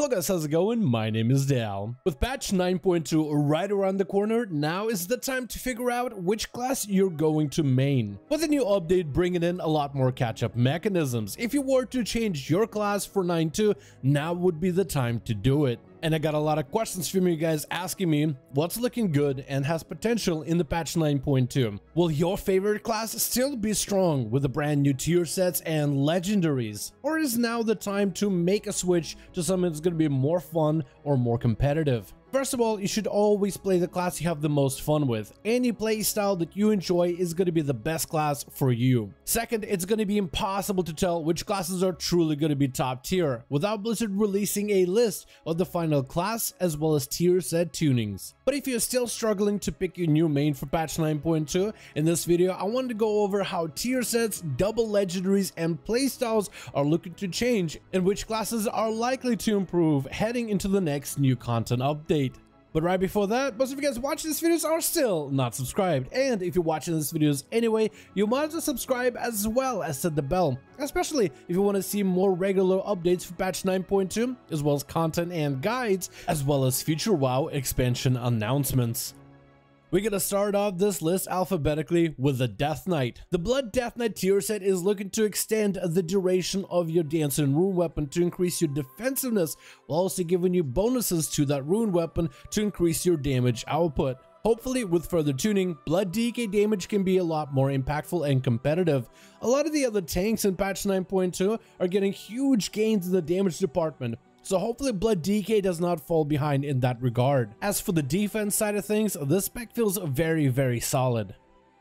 Hello guys, how's it going? My name is Dal. With patch 9.2 right around the corner, now is the time to figure out which class you're going to main. With a new update bringing in a lot more catch-up mechanisms, if you were to change your class for 9.2, now would be the time to do it. And I got a lot of questions from you guys asking me what's looking good and has potential in the patch 9.2. Will your favorite class still be strong with the brand new tier sets and legendaries? Or is now the time to make a switch to something that's going to be more fun or more competitive? First of all, you should always play the class you have the most fun with. Any playstyle that you enjoy is going to be the best class for you. Second, it's going to be impossible to tell which classes are truly going to be top tier without Blizzard releasing a list of the final class as well as tier set tunings. But if you're still struggling to pick your new main for patch 9.2, in this video I wanted to go over how tier sets, double legendaries, and playstyles are looking to change and which classes are likely to improve heading into the next new content update. But right before that, most of you guys watching these videos are still not subscribed, and if you're watching these videos anyway, you might as well subscribe as well as set the bell, especially if you want to see more regular updates for patch 9.2, as well as content and guides, as well as future WoW expansion announcements. We're gonna start off this list alphabetically with the Death Knight. The Blood Death Knight tier set is looking to extend the duration of your dance and rune weapon to increase your defensiveness, while also giving you bonuses to that rune weapon to increase your damage output. Hopefully, with further tuning, Blood DK damage can be a lot more impactful and competitive. A lot of the other tanks in patch 9.2 are getting huge gains in the damage department, so hopefully Blood DK does not fall behind in that regard. As for the defense side of things, this spec feels very solid.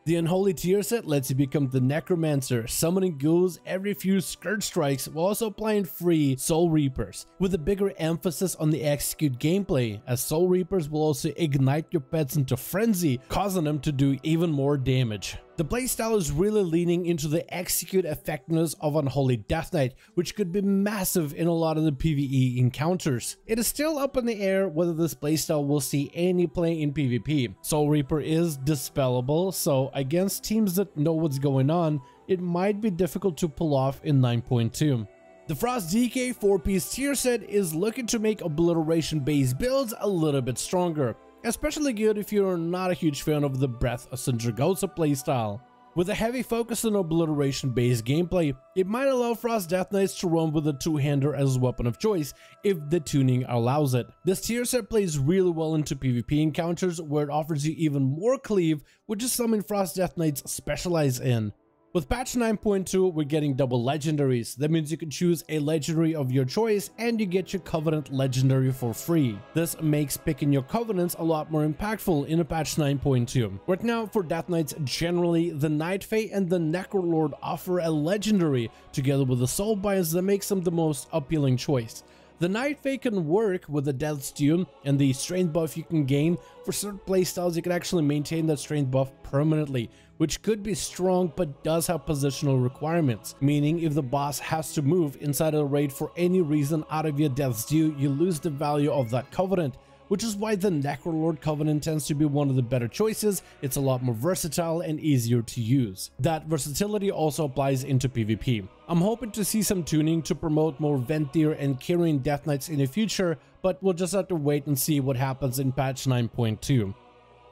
The Unholy tier set lets you become the Necromancer, summoning ghouls every few Scourge strikes while also applying free Soul Reapers, with a bigger emphasis on the execute gameplay, as Soul Reapers will also ignite your pets into frenzy, causing them to do even more damage. The playstyle is really leaning into the execute effectiveness of Unholy Death Knight, which could be massive in a lot of the PvE encounters. It is still up in the air whether this playstyle will see any play in PvP. Soul Reaper is dispellable, so against teams that know what's going on, it might be difficult to pull off in 9.2. The Frost DK 4-piece tier set is looking to make obliteration-based builds a little bit stronger, especially good if you're not a huge fan of the Breath of Sindragosa playstyle. With a heavy focus on obliteration-based gameplay, it might allow Frost Death Knights to run with a two-hander as a weapon of choice if the tuning allows it. This tier set plays really well into PvP encounters where it offers you even more cleave, which is something Frost Death Knights specialize in. With patch 9.2, we're getting double legendaries. That means you can choose a legendary of your choice and you get your Covenant legendary for free. This makes picking your Covenants a lot more impactful in a patch 9.2. Right now, for Death Knights, generally, the Night Fae and the Necrolord offer a legendary, together with the Soul Bias that makes them the most appealing choice. The Night Fae can work with the Death Stew and the strength buff you can gain. For certain playstyles, you can actually maintain that strength buff permanently, which could be strong but does have positional requirements, meaning if the boss has to move inside a raid for any reason out of your Death Stew, you lose the value of that Covenant, which is why the Necrolord Covenant tends to be one of the better choices. It's a lot more versatile and easier to use. That versatility also applies into PvP. I'm hoping to see some tuning to promote more Venthyr and Kyrian Death Knights in the future, but we'll just have to wait and see what happens in patch 9.2.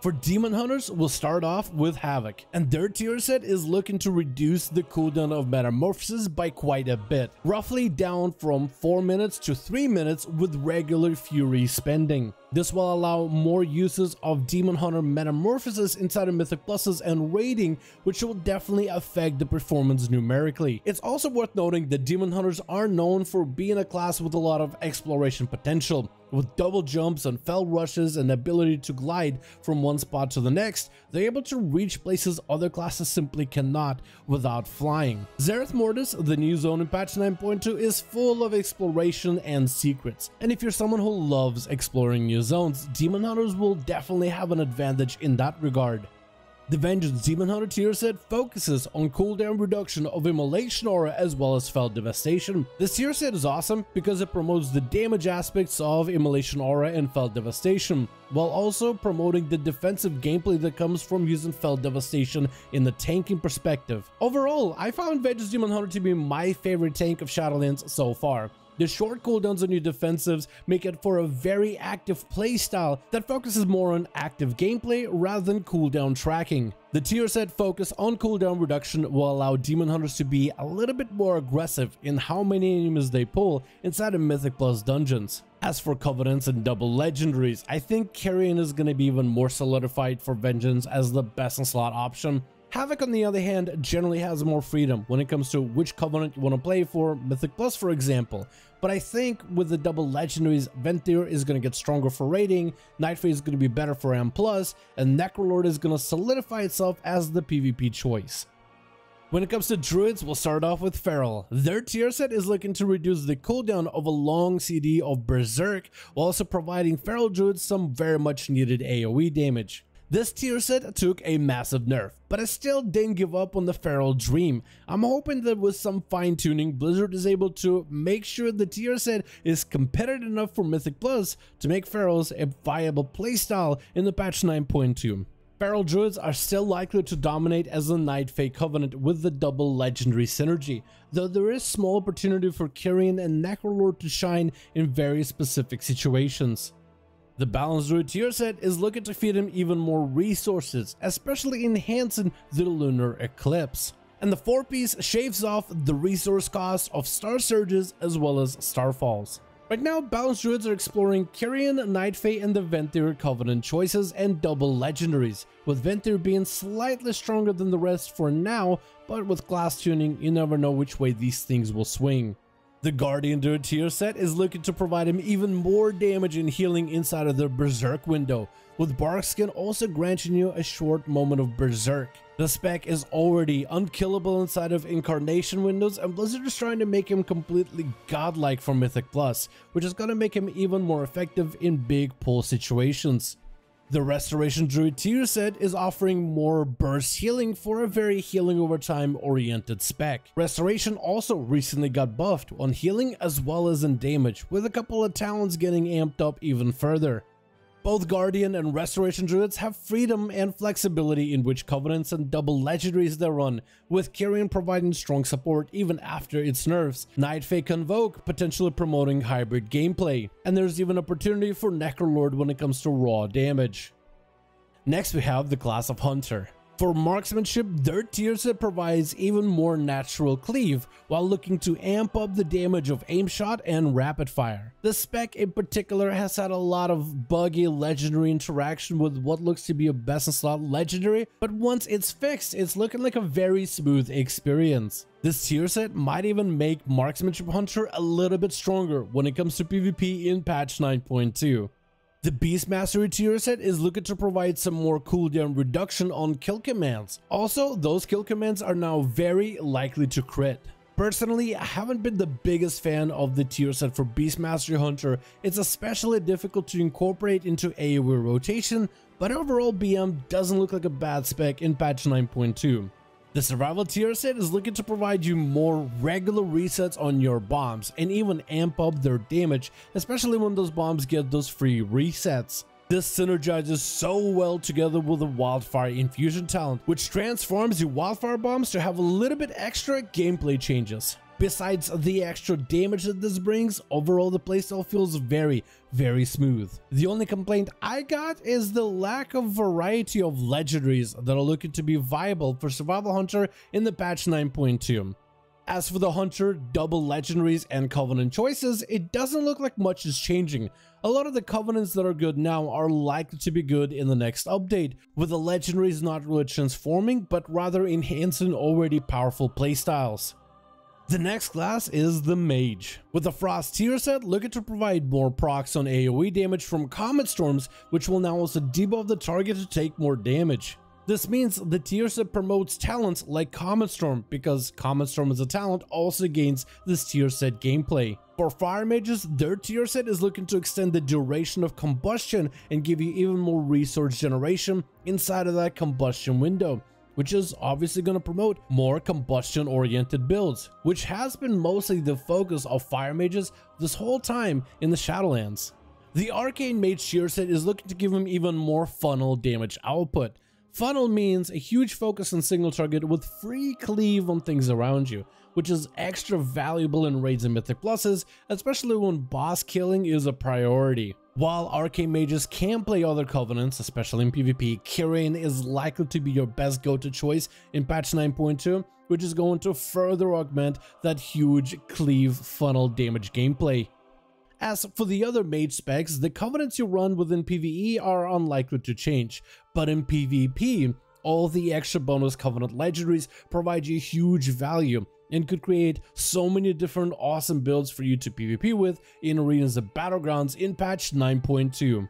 For Demon Hunters, we'll start off with Havoc, and their tier set is looking to reduce the cooldown of Metamorphosis by quite a bit, roughly down from 4 minutes to 3 minutes with regular Fury spending. This will allow more uses of Demon Hunter Metamorphosis inside of Mythic Pluses and raiding, which will definitely affect the performance numerically. It's also worth noting that Demon Hunters are known for being a class with a lot of exploration potential. With double jumps and fell rushes and ability to glide from one spot to the next, they're able to reach places other classes simply cannot without flying. Zereth Mortis, the new zone in patch 9.2, is full of exploration and secrets, and if you're someone who loves exploring new zones, Demon Hunters will definitely have an advantage in that regard. The Vengeance Demon Hunter tier set focuses on cooldown reduction of Immolation Aura as well as Fell Devastation. This tier set is awesome because it promotes the damage aspects of Immolation Aura and Fell Devastation, while also promoting the defensive gameplay that comes from using Fell Devastation in the tanking perspective. Overall, I found Vengeance Demon Hunter to be my favorite tank of Shadowlands so far. The short cooldowns on your defensives make it for a very active playstyle that focuses more on active gameplay rather than cooldown tracking. The tier set focus on cooldown reduction will allow Demon Hunters to be a little bit more aggressive in how many enemies they pull inside of Mythic Plus dungeons. As for Covenants and double legendaries, I think Carrion is going to be even more solidified for Vengeance as the best in slot option. Havoc, on the other hand, generally has more freedom when it comes to which Covenant you want to play for, Mythic Plus for example. But I think with the double legendaries, Venthyr is going to get stronger for raiding, Nightfay is going to be better for AM+, and Necrolord is going to solidify itself as the PvP choice. When it comes to Druids, we'll start off with Feral. Their tier set is looking to reduce the cooldown of a long CD of Berserk, while also providing Feral Druids some very much needed AoE damage. This tier set took a massive nerf, but I still didn't give up on the Feral dream. I'm hoping that with some fine tuning, Blizzard is able to make sure the tier set is competitive enough for Mythic Plus to make Ferals a viable playstyle in the patch 9.2. Feral Druids are still likely to dominate as a Nightfay Covenant with the double legendary synergy, though there is small opportunity for Carrion and Necrolord to shine in very specific situations. The Balanced Druid tier set is looking to feed him even more resources, especially enhancing the Lunar Eclipse. And the 4-piece shaves off the resource cost of Star Surges as well as Starfalls. Right now, Balanced Druids are exploring Carrion, Nightfay, and the Venthyr Covenant choices and double legendaries, with Venthyr being slightly stronger than the rest for now, but with class tuning, you never know which way these things will swing. The Guardian Druid tier set is looking to provide him even more damage and healing inside of the Berserk window, with Barkskin also granting you a short moment of Berserk. The spec is already unkillable inside of Incarnation windows, and Blizzard is trying to make him completely godlike for Mythic Plus, which is going to make him even more effective in big pull situations. The Restoration Druid tier set is offering more burst healing for a very healing over time oriented spec. Restoration also recently got buffed on healing as well as in damage, with a couple of talents getting amped up even further. Both Guardian and Restoration Druids have freedom and flexibility in which Covenants and double legendaries they run, with Carrion providing strong support even after its nerfs, Nightfay Convoke potentially promoting hybrid gameplay, and there's even opportunity for Necrolord when it comes to raw damage. Next we have the class of Hunter. For marksmanship, their tier set provides even more natural cleave, while looking to amp up the damage of aim shot and rapid fire. The spec in particular has had a lot of buggy legendary interaction with what looks to be a best in slot legendary, but once it's fixed, it's looking like a very smooth experience. This tier set might even make Marksmanship Hunter a little bit stronger when it comes to PvP in patch 9.2. The Beastmastery tier set is looking to provide some more cooldown reduction on kill commands. Also, those kill commands are now very likely to crit. Personally, I haven't been the biggest fan of the tier set for Beastmastery Hunter. It's especially difficult to incorporate into AoE rotation, but overall BM doesn't look like a bad spec in patch 9.2. The Survival tier set is looking to provide you more regular resets on your bombs and even amp up their damage, especially when those bombs get those free resets. This synergizes so well together with the Wildfire Infusion talent, which transforms your Wildfire bombs to have a little bit extra gameplay changes. Besides the extra damage that this brings, overall the playstyle feels very, very smooth. The only complaint I got is the lack of variety of legendaries that are looking to be viable for Survival Hunter in the patch 9.2. As for the Hunter, double legendaries and Covenant choices, it doesn't look like much is changing. A lot of the Covenants that are good now are likely to be good in the next update, with the legendaries not really transforming, but rather enhancing already powerful playstyles. The next class is the Mage, with the Frost tier set looking to provide more procs on AoE damage from Comet Storms, which will now also debuff the target to take more damage. This means the tier set promotes talents like Comet Storm, because Comet Storm as a talent also gains this tier set gameplay. For Fire Mages, their tier set is looking to extend the duration of combustion and give you even more resource generation inside of that combustion window, which is obviously going to promote more combustion oriented builds, which has been mostly the focus of Fire Mages this whole time in the Shadowlands. The Arcane Mage tier set is looking to give him even more funnel damage output. Funnel means a huge focus on single target with free cleave on things around you, which is extra valuable in raids and Mythic Pluses, especially when boss killing is a priority. While Arcane Mages can play other Covenants, especially in PvP, Kyrian is likely to be your best go-to choice in patch 9.2, which is going to further augment that huge cleave funnel damage gameplay. As for the other mage specs, the Covenants you run within PvE are unlikely to change, but in PvP, all the extra bonus Covenant legendaries provide you huge value and could create so many different awesome builds for you to PvP with in arenas and battlegrounds in patch 9.2.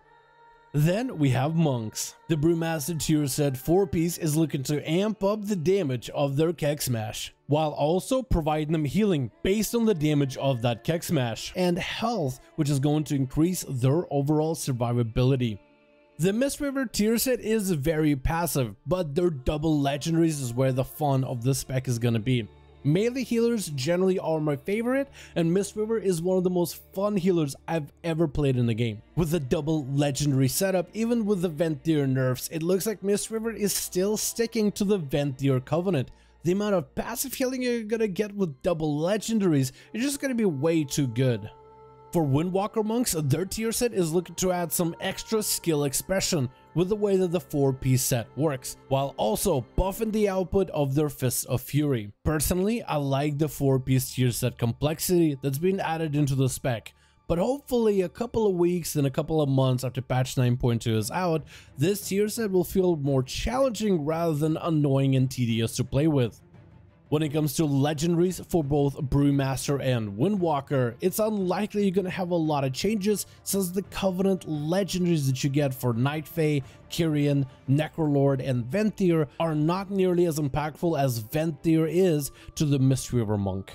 Then we have Monks. The Brewmaster tier set 4-piece is looking to amp up the damage of their Keg Smash, while also providing them healing based on the damage of that Keg Smash, and health, which is going to increase their overall survivability. The Mistweaver tier set is very passive, but their double legendaries is where the fun of this spec is gonna be. Melee healers generally are my favorite, and Mistweaver is one of the most fun healers I've ever played in the game. With the double legendary setup, even with the Venthyr nerfs, it looks like Mistweaver is still sticking to the Venthyr Covenant. The amount of passive healing you're gonna get with double legendaries is just gonna be way too good. For Windwalker Monks, their tier set is looking to add some extra skill expression with the way that the 4-piece set works, while also buffing the output of their Fists of Fury. Personally, I like the 4-piece tier set complexity that's been added into the spec, but hopefully a couple of weeks and a couple of months after patch 9.2 is out, this tier set will feel more challenging rather than annoying and tedious to play with. When it comes to legendaries for both Brewmaster and Windwalker, it's unlikely you're gonna have a lot of changes since the Covenant legendaries that you get for Night Fae, Kyrian, Necrolord, and Venthyr are not nearly as impactful as Venthyr is to the Mistweaver Monk.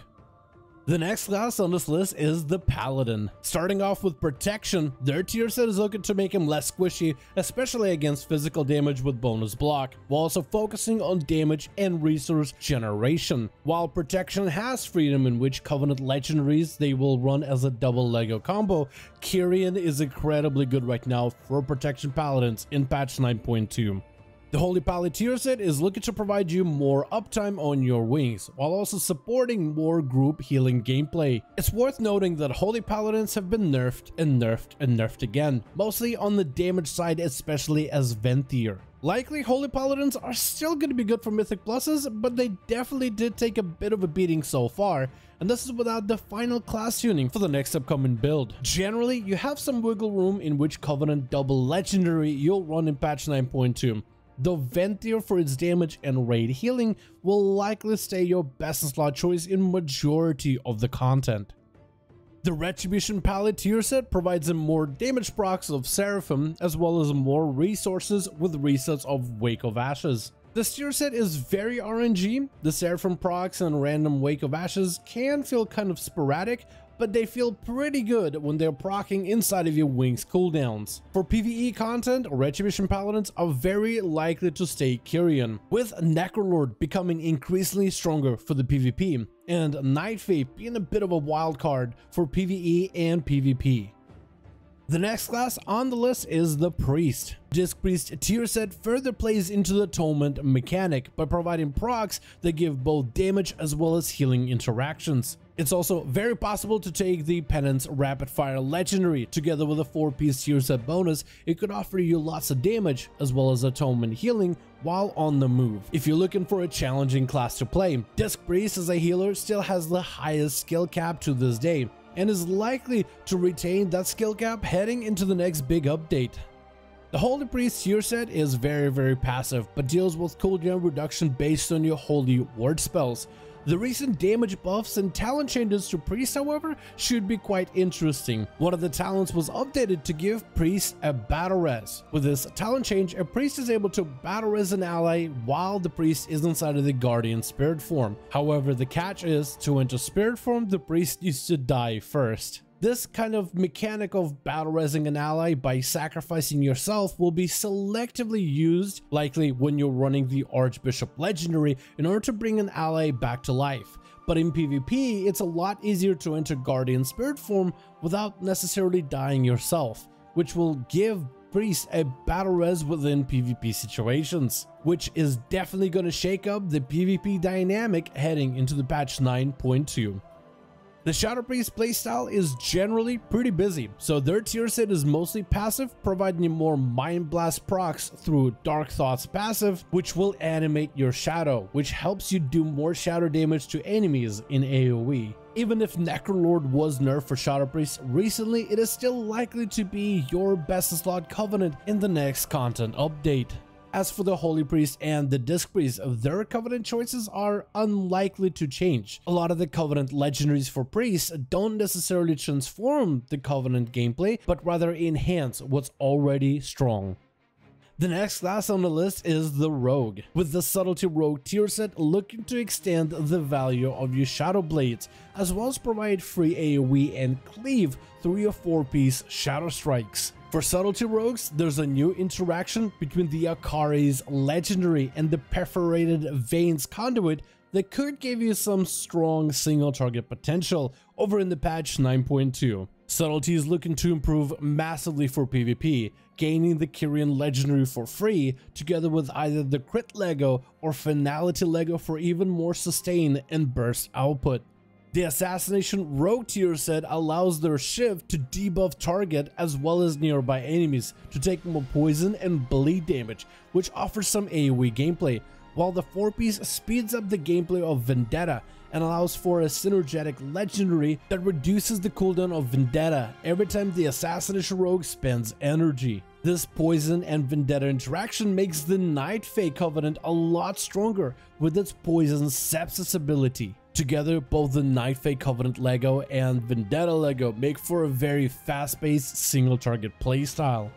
The next class on this list is the Paladin. Starting off with Protection, their tier set is looking to make him less squishy, especially against physical damage with bonus block, while also focusing on damage and resource generation. While Protection has freedom in which Covenant legendaries they will run as a double Lego combo, Kyrian is incredibly good right now for Protection Paladins in patch 9.2. The Holy Pally tier set is looking to provide you more uptime on your wings, while also supporting more group healing gameplay. It's worth noting that Holy Paladins have been nerfed and nerfed and nerfed again, mostly on the damage side, especially as Venthyr. Likely Holy Paladins are still going to be good for Mythic Pluses, but they definitely did take a bit of a beating so far, and this is without the final class tuning for the next upcoming build. Generally, you have some wiggle room in which Covenant double legendary you'll run in patch 9.2. Though Venthyr for its damage and raid healing will likely stay your best in slot choice in majority of the content. The Retribution Pally tier set provides him more damage procs of Seraphim as well as more resources with resets of Wake of Ashes. This tier set is very RNG. The Seraphim procs and random Wake of Ashes can feel kind of sporadic, but they feel pretty good when they're proccing inside of your wings cooldowns. For PvE content, Retribution Paladins are very likely to stay Kyrian, with Necrolord becoming increasingly stronger for the PvP, and Night Fae being a bit of a wild card for PvE and PvP. The next class on the list is the Priest. Disc Priest tier set further plays into the Atonement mechanic by providing procs that give both damage as well as healing interactions. It's also very possible to take the Penance Rapid Fire Legendary together with a 4-piece tier set bonus. It could offer you lots of damage as well as Atonement healing while on the move. If you're looking for a challenging class to play, Disc Priest as a healer still has the highest skill cap to this day, and is likely to retain that skill cap heading into the next big update. The Holy Priest tier set is very passive, but deals with cooldown reduction based on your Holy Ward spells. The recent damage buffs and talent changes to Priest, however, should be quite interesting. One of the talents was updated to give Priest a battle res. With this talent change, a Priest is able to battle res an ally while the Priest is inside of the Guardian Spirit form. However, the catch is, to enter Spirit form, the Priest needs to die first. This kind of mechanic of battle resing an ally by sacrificing yourself will be selectively used, likely when you're running the Archbishop Legendary, in order to bring an ally back to life. But in PvP, it's a lot easier to enter Guardian Spirit form without necessarily dying yourself, which will give Priest a battle res within PvP situations, which is definitely going to shake up the PvP dynamic heading into the patch 9.2. The Shadow Priest playstyle is generally pretty busy, so their tier set is mostly passive, providing you more Mind Blast procs through Dark Thoughts passive, which will animate your shadow, which helps you do more shadow damage to enemies in AoE. Even if Necrolord was nerfed for Shadow Priest recently, it is still likely to be your best slot Covenant in the next content update. As for the Holy Priest and the Disc Priest, their Covenant choices are unlikely to change. A lot of the Covenant legendaries for Priests don't necessarily transform the Covenant gameplay, but rather enhance what's already strong. The next class on the list is the Rogue, with the Subtlety Rogue tier set looking to extend the value of your Shadow Blades, as well as provide free AoE and cleave through your 4-piece Shadow Strikes. For Subtlety Rogues, there's a new interaction between the Akari's Legendary and the Perforated Veins Conduit that could give you some strong single target potential over in the patch 9.2. Subtlety is looking to improve massively for PvP, gaining the Kyrian Legendary for free, together with either the Crit Lego or Finality Lego for even more sustain and burst output. The Assassination Rogue tier set allows their shift to debuff target as well as nearby enemies to take more poison and bleed damage, which offers some AoE gameplay, while the 4-piece speeds up the gameplay of Vendetta and allows for a synergetic legendary that reduces the cooldown of Vendetta every time the Assassination Rogue spends energy. This poison and Vendetta interaction makes the Night Fae Covenant a lot stronger with its poison sepsis ability. Together, both the Night Fae Covenant Lego and Vendetta Lego make for a very fast-paced single-target playstyle.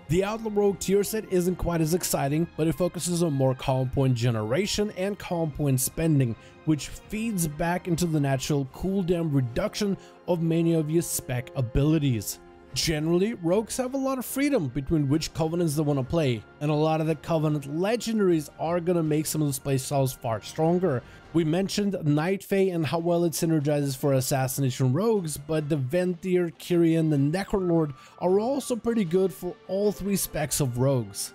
The Outlaw Rogue tier set isn't quite as exciting, but it focuses on more common point generation and common point spending, which feeds back into the natural cooldown reduction of many of your spec abilities. Generally, rogues have a lot of freedom between which covenants they want to play, and a lot of the covenant legendaries are gonna make some of those playstyles far stronger. We mentioned Night Fae and how well it synergizes for Assassination Rogues, but the Venthyr, Kyrian, and Necrolord are also pretty good for all 3 specs of rogues.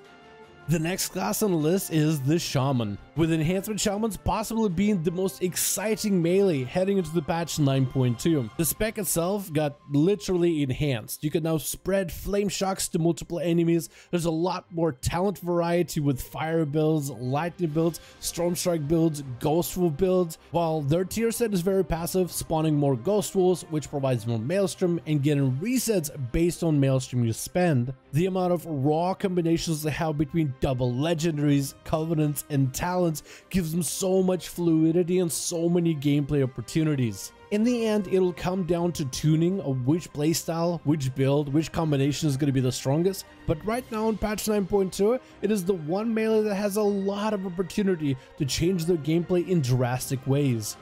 The next class on the list is the Shaman, with Enhancement Shamans possibly being the most exciting melee heading into the patch 9.2. The spec itself got literally enhanced. You can now spread flame shocks to multiple enemies. There's a lot more talent variety with fire builds, lightning builds, storm strike builds, ghost wolf builds, while their tier set is very passive, spawning more ghost wolves, which provides more maelstrom and getting resets based on maelstrom you spend. The amount of raw combinations they have between double legendaries, covenants, and talents gives them so much fluidity and so many gameplay opportunities. In the end, it'll come down to tuning of which playstyle, which build, which combination is going to be the strongest, but right now in patch 9.2, it is the one melee that has a lot of opportunity to change their gameplay in drastic ways.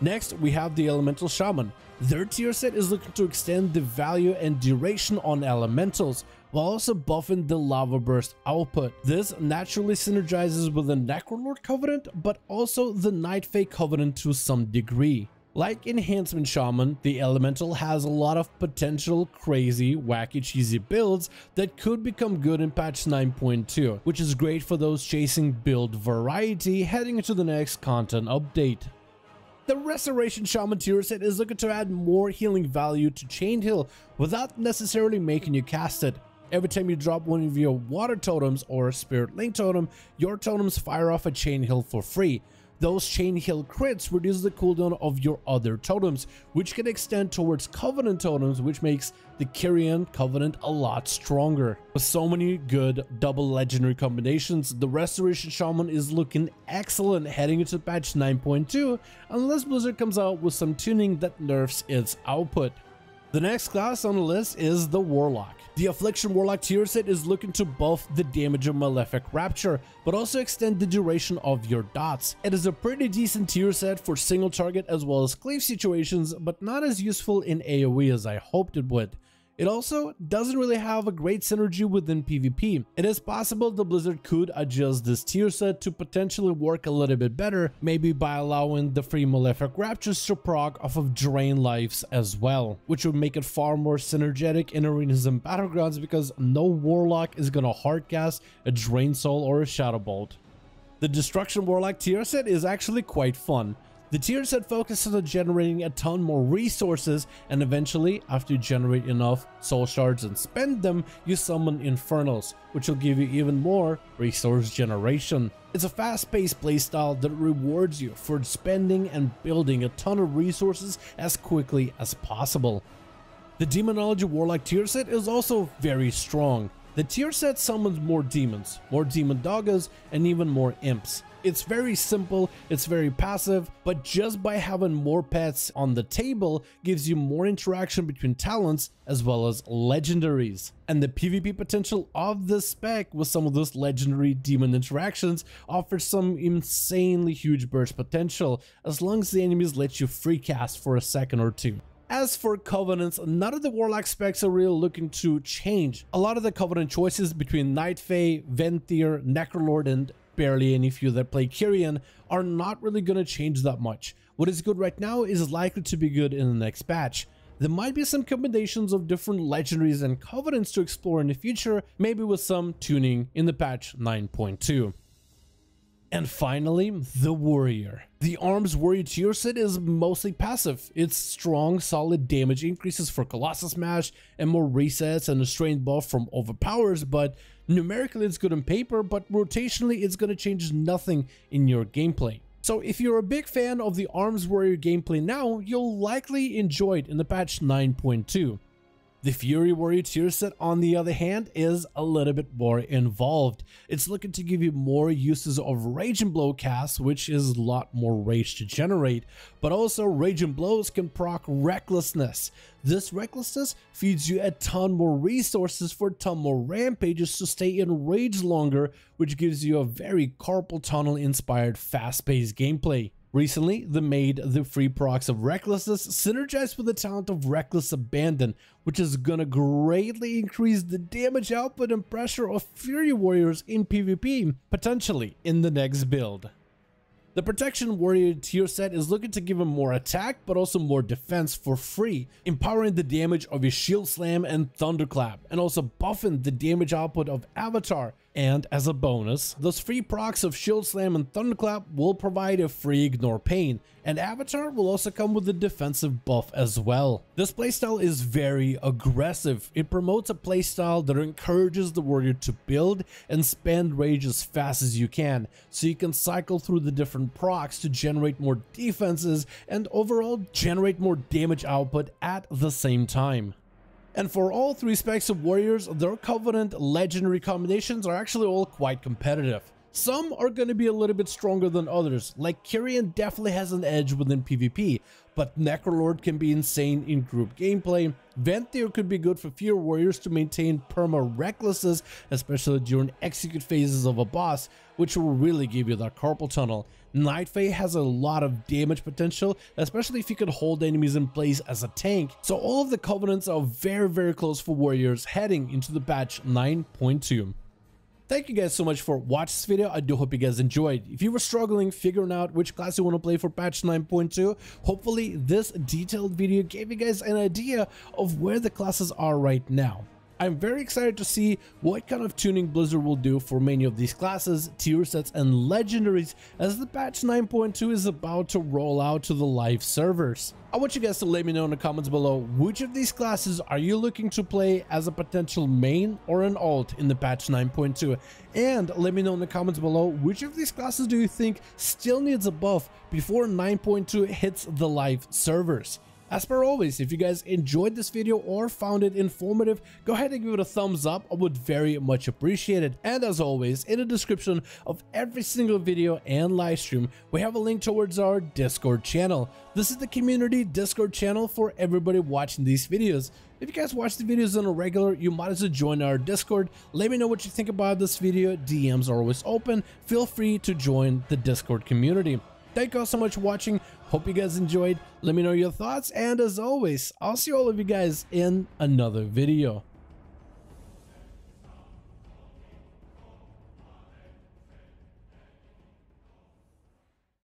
Next, we have the Elemental Shaman. Their tier set is looking to extend the value and duration on elementals, while also buffing the Lava Burst output. This naturally synergizes with the Necrolord Covenant, but also the Night Fae Covenant to some degree. Like Enhancement Shaman, the Elemental has a lot of potential crazy, wacky, cheesy builds that could become good in patch 9.2, which is great for those chasing build variety heading into the next content update. The Restoration Shaman tier set is looking to add more healing value to Chain Heal without necessarily making you cast it. Every time you drop one of your water totems or spirit link totem, your totems fire off a Chain Heal for free. Those Chain Heal crits reduce the cooldown of your other totems, which can extend towards Covenant totems, which makes the Kyrian Covenant a lot stronger. With so many good double legendary combinations, the Restoration Shaman is looking excellent heading into patch 9.2, unless Blizzard comes out with some tuning that nerfs its output. The next class on the list is the Warlock. The Affliction Warlock tier set is looking to buff the damage of Malefic Rapture, but also extend the duration of your dots. It is a pretty decent tier set for single target as well as cleave situations, but not as useful in AoE as I hoped it would. It also doesn't really have a great synergy within PvP. It is possible the Blizzard could adjust this tier set to potentially work a little bit better, maybe by allowing the free Malefic Raptures to proc off of drain lives as well, which would make it far more synergetic in arenas and battlegrounds because no Warlock is gonna hardcast a Drain Soul or a Shadow Bolt. The Destruction Warlock tier set is actually quite fun. The tier set focuses on generating a ton more resources, and eventually, after you generate enough soul shards and spend them, you summon Infernals, which will give you even more resource generation. It's a fast-paced playstyle that rewards you for spending and building a ton of resources as quickly as possible. The Demonology Warlock tier set is also very strong. The tier set summons more demons, more demon doggas, and even more imps. It's very simple, it's very passive, but just by having more pets on the table gives you more interaction between talents as well as legendaries. And the PvP potential of this spec with some of those legendary demon interactions offers some insanely huge burst potential as long as the enemies let you free cast for a second or two. As for Covenants, none of the Warlock specs are really looking to change. A lot of the Covenant choices between Night Fae, Venthyr, Necrolord, and barely any few that play Kyrian are not really going to change that much. What is good right now is likely to be good in the next patch. There might be some combinations of different legendaries and Covenants to explore in the future, maybe with some tuning in the patch 9.2. And finally, the Warrior. The Arms Warrior tier set is mostly passive. It's strong, solid damage increases for Colossus Smash and more resets and a strain buff from overpowers, but numerically it's good on paper, but rotationally it's going to change nothing in your gameplay. So if you're a big fan of the Arms Warrior gameplay now, you'll likely enjoy it in the patch 9.2. The Fury Warrior tier set, on the other hand, is a little bit more involved. It's looking to give you more uses of Rage and Blow casts, which is a lot more rage to generate, but also Rage and Blows can proc Recklessness. This Recklessness feeds you a ton more resources for a ton more rampages to stay in rage longer, which gives you a very carpal tunnel inspired fast-paced gameplay. Recently, they made the free procs of Recklessness synergized with the talent of Reckless Abandon, which is gonna greatly increase the damage output and pressure of Fury Warriors in PvP, potentially in the next build. The Protection Warrior tier set is looking to give him more attack but also more defense for free, empowering the damage of his Shield Slam and Thunderclap, and also buffing the damage output of Avatar. And as a bonus, those free procs of Shield Slam and Thunderclap will provide a free Ignore Pain, and Avatar will also come with a defensive buff as well. This playstyle is very aggressive. It promotes a playstyle that encourages the warrior to build and spend rage as fast as you can, so you can cycle through the different procs to generate more defenses and overall generate more damage output at the same time. And for all three specs of warriors, their Covenant legendary combinations are actually all quite competitive. Some are going to be a little bit stronger than others, like Kyrian definitely has an edge within PvP, but Necrolord can be insane in group gameplay. Venthyr could be good for fewer warriors to maintain perma recklesses, especially during execute phases of a boss, which will really give you that carpal tunnel. Night Fae has a lot of damage potential, especially if you can hold enemies in place as a tank. So all of the Covenants are very close for warriors heading into the patch 9.2. Thank you guys so much for watching this video. I do hope you guys enjoyed. If you were struggling figuring out which class you want to play for patch 9.2, hopefully this detailed video gave you guys an idea of where the classes are right now. I'm very excited to see what kind of tuning Blizzard will do for many of these classes, tier sets, and legendaries as the patch 9.2 is about to roll out to the live servers. I want you guys to let me know in the comments below which of these classes are you looking to play as a potential main or an alt in the patch 9.2, and let me know in the comments below which of these classes do you think still needs a buff before 9.2 hits the live servers. As per always, if you guys enjoyed this video or found it informative, go ahead and give it a thumbs up. I would very much appreciate it. And as always, in the description of every single video and live stream, we have a link towards our Discord channel. This is the community Discord channel for everybody watching these videos. If you guys watch the videos on a regular, you might as well join our Discord. Let me know what you think about this video. DMs are always open. Feel free to join the Discord community. Thank you all so much for watching. Hope you guys enjoyed. Let me know your thoughts, and as always, I'll see all of you guys in another video.